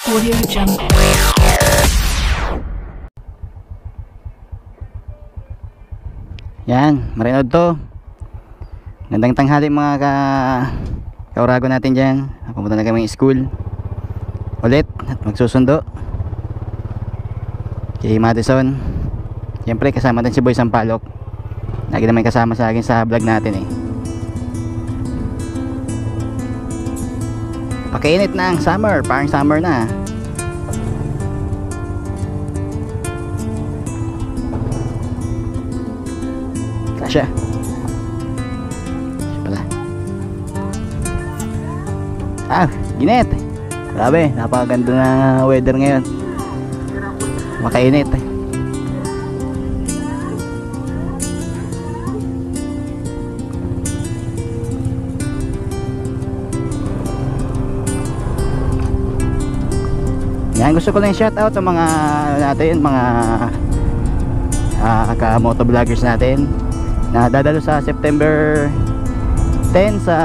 Audio Jungle. Yan, Marinod to. Gandang tanghali mga kaurago natin dyan. Pupunta na kami school ulit at magsusundo kay Madison. Siyempre kasama din si Boy Sampalok. Lagi naman kasama sa akin sa vlog natin eh. Pakainit na ang summer, parang summer na. Kasya. Kasya pala. Ginit. Grabe, napakaganda na weather ngayon. Makainit eh. Yan, gusto ko lang shoutout sa mga natin, mga ka-motovloggers natin na dadalo sa September 10 sa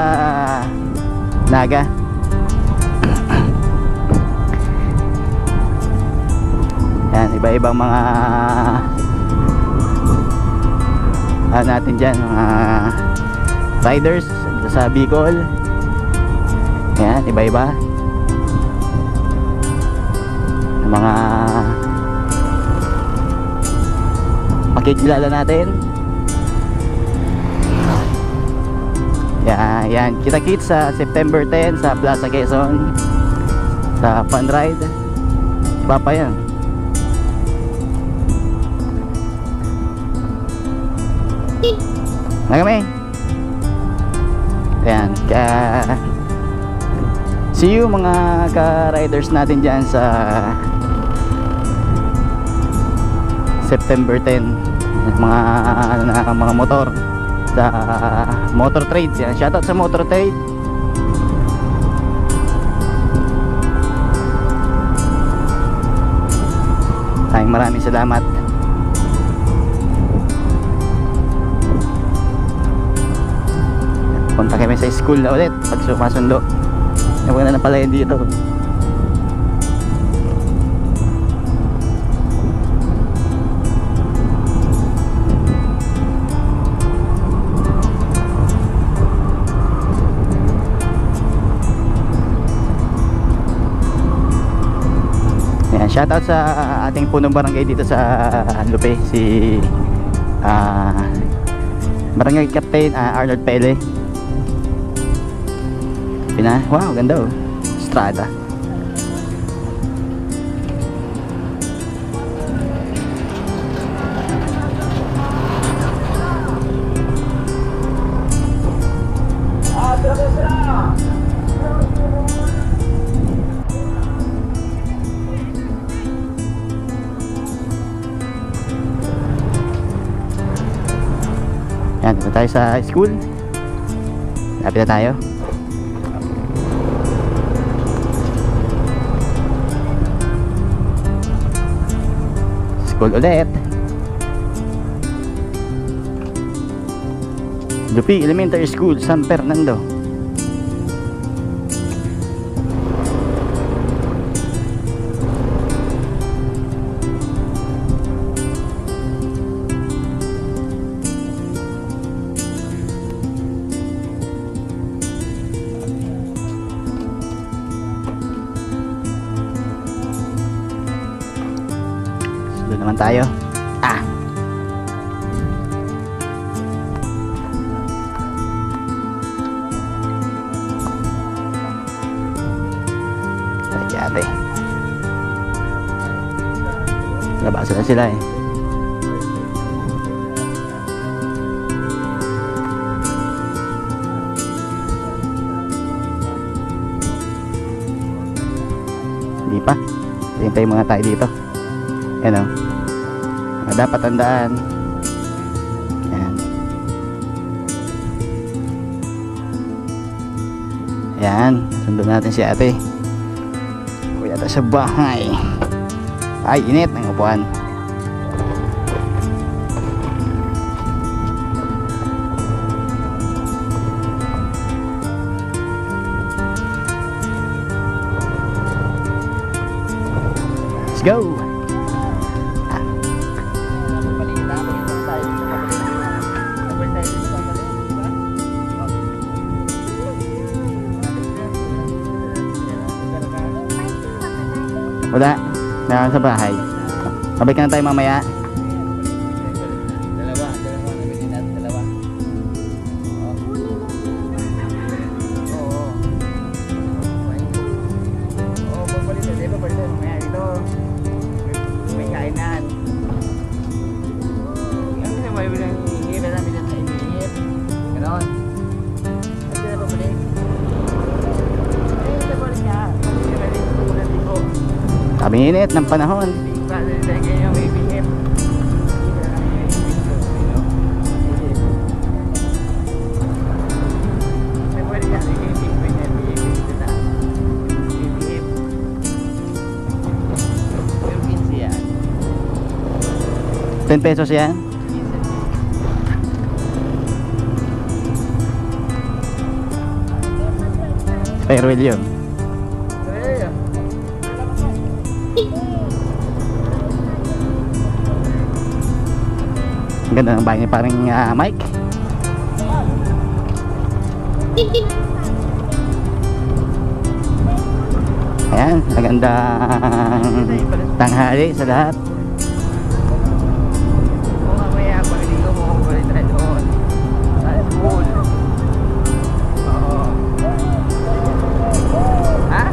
Naga. Yan, iba-ibang mga natin dyan, mga riders sa Bicol. Yan, iba-iba mga makikilala natin. Yan, kita-kits sa September 10 sa Plaza Quezon sa fun ride. Iba pa yan. Na kami. Yan, see you mga ka-riders natin dyan sa September 10. Mga motor sa Motor Trade. Yan, shoutout sa Motor Trade. Maraming salamat. Punta kami sa school na ulit pag sumasundo. Huwag na pala yun dito. Ayan, shoutout sa ating punong barangay dito sa Lupe, si Barangay Captain Arnold Pele. Wow, ganda oh. Strada. Yan, dito tayo sa school. Lapit na tayo. School ulit. Lupi Elementary School, San Fernando. Doon naman tayo. Ate. Labasa na sila eh. Hindi pa. Hintay muna tayo dito. Yan o. Dapat tandaan. Yan. Yan. Sundon natin si ate. Uwi natin sa bahay. Ay, init ng upuan. go! Wala, nasa bahay. Sabay ka na tayo mamaya. Dalawa, nabili natin dalawa. Oo. Oo, papalit na, di ba? Papalit na, mamaya dito. May kainan. Ang naman, may bilang hihingip, may namin na hihingip. Ganon. At sila papalit. Ayun, papalit niya. Papalit niya, may libo. Sabi init ng panahon. ₱10 yan. Farewell yun. Ang ganda ng bahay ni parang Mike. Ayan, magandang tanghali sa lahat. Mamaya pagdating ko mo balik tayo doon sa school. Oo. Ha?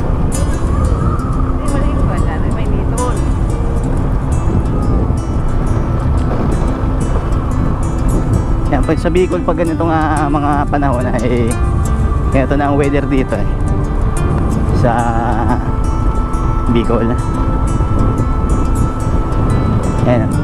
Hindi maligo ka dyan, may nitol. Yan, pag sa Bicol pag ganitong mga panahon ay ganito na ang weather dito sa Bicol. Ayan.